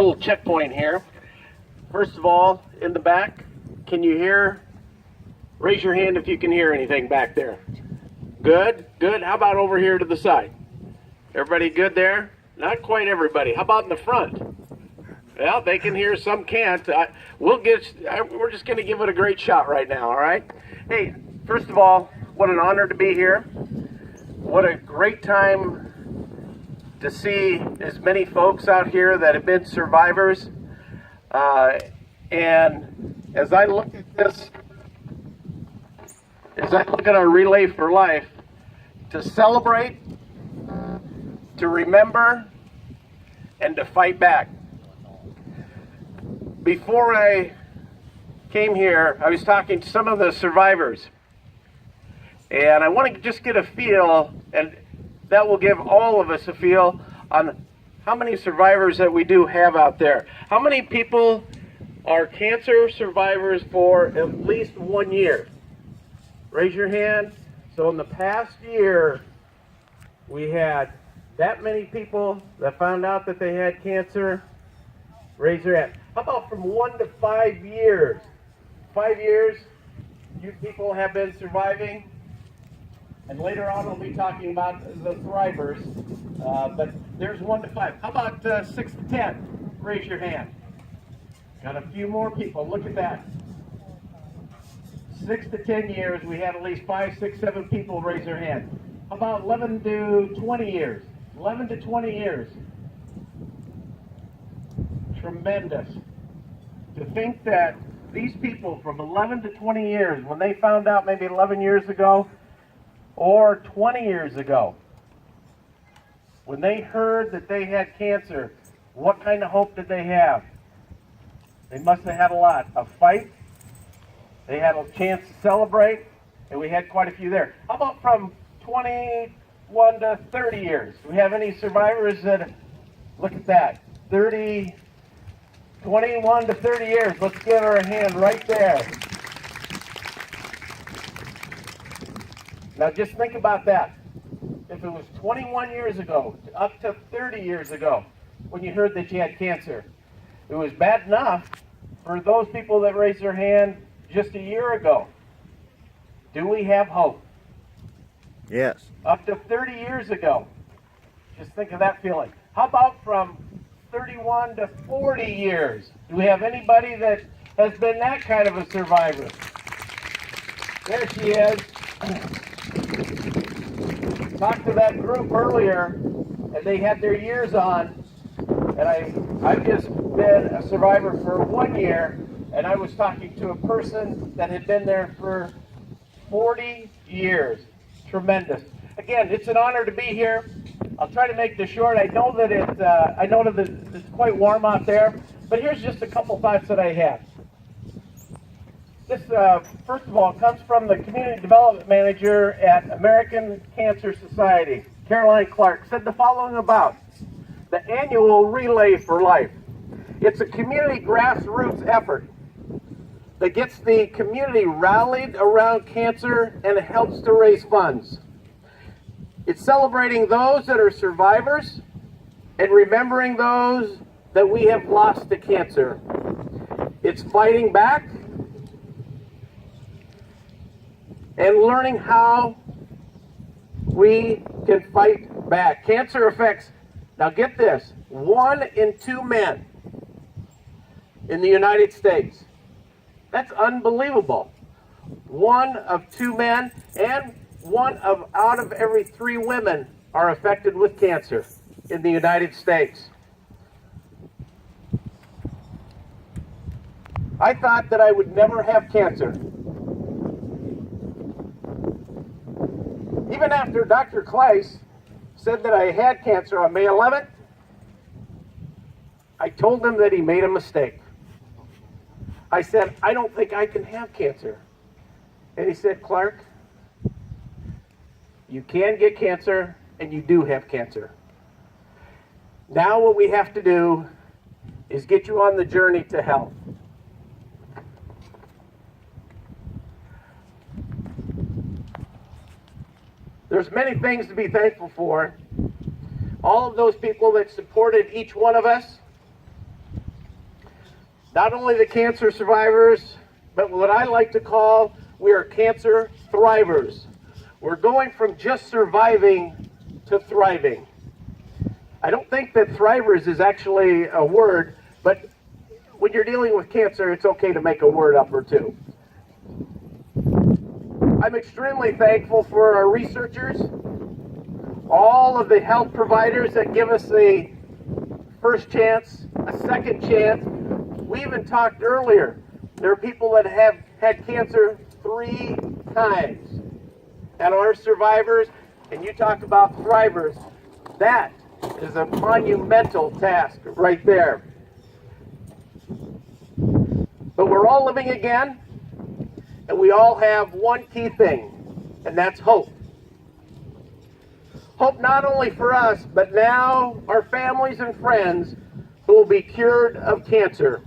Little checkpoint here. First of all, in the back, can you hear? Raise your hand if you can hear anything back there. Good, good. How about over here to the side? Everybody good there? Not quite everybody. How about in the front? Well, they can hear, some can't. We're just going to give it a great shot right now, all right? Hey, first of all, what an honor to be here. What a great time to see as many folks out here that have been survivors. And as I look at this, as I look at our Relay for Life, to celebrate, to remember, and to fight back. Before I came here, I was talking to some of the survivors, and I want to just get a feel, and that will give all of us a feel on how many survivors that we do have out there. How many people are cancer survivors for at least 1 year? Raise your hand. So in the past year, we had that many people that found out that they had cancer. Raise your hand. How about from 1 to 5 years? 5 years, you people have been surviving. And later on, we'll be talking about the thrivers. But there's 1 to 5. How about 6 to 10? Raise your hand. Got a few more people. Look at that. 6 to 10 years, we had at least 5, 6, 7 people raise their hand. How about 11 to 20 years? 11 to 20 years. Tremendous. To think that these people from 11 to 20 years, when they found out maybe 11 years ago or 20 years ago, when they heard that they had cancer, what kind of hope did they have? They must have had a lot. A fight. They had a chance to celebrate, and we had quite a few there. How about from 21 to 30 years? Do we have any survivors that, look at that, 21 to 30 years. Let's give her a hand right there. Now just think about that. If it was 21 years ago, up to 30 years ago, when you heard that you had cancer, it was bad enough for those people that raised their hand just a year ago. Do we have hope? Yes. Up to 30 years ago. Just think of that feeling. How about from 31 to 40 years? Do we have anybody that has been that kind of a survivor? There she is. Talked to that group earlier, and they had their years on, and I've just been a survivor for 1 year, and I was talking to a person that had been there for 40 years. Tremendous. Again, it's an honor to be here. I'll try to make this short. I know that it's quite warm out there, but here's just a couple thoughts that I have. This, first of all, comes from the Community Development Manager at American Cancer Society, Caroline Clark, said the following about the annual Relay for Life. It's a community grassroots effort that gets the community rallied around cancer and helps to raise funds. It's celebrating those that are survivors and remembering those that we have lost to cancer. It's fighting back and learning how we can fight back. Cancer affects, now get this, 1 in 2 men in the United States. That's unbelievable. 1 of 2 men and out of every 3 women are affected with cancer in the United States. I thought that I would never have cancer. Even after Dr. Kleiss said that I had cancer on May 11th, I told him that he made a mistake. I said, I don't think I can have cancer. And he said, Clark, you can get cancer, and you do have cancer. Now what we have to do is get you on the journey to health. There's many things to be thankful for. All of those people that supported each one of us, not only the cancer survivors, but what I like to call, we are cancer thrivers. We're going from just surviving to thriving. I don't think that thrivers is actually a word, but when you're dealing with cancer, it's okay to make a word up or two. I'm extremely thankful for our researchers, all of the health providers that give us the first chance, a second chance. We even talked earlier, there are people that have had cancer 3 times. And our survivors, and you talk about thrivers, that is a monumental task right there. But we're all living again, and we all have one key thing, and that's hope. Hope not only for us, but now our families and friends who will be cured of cancer.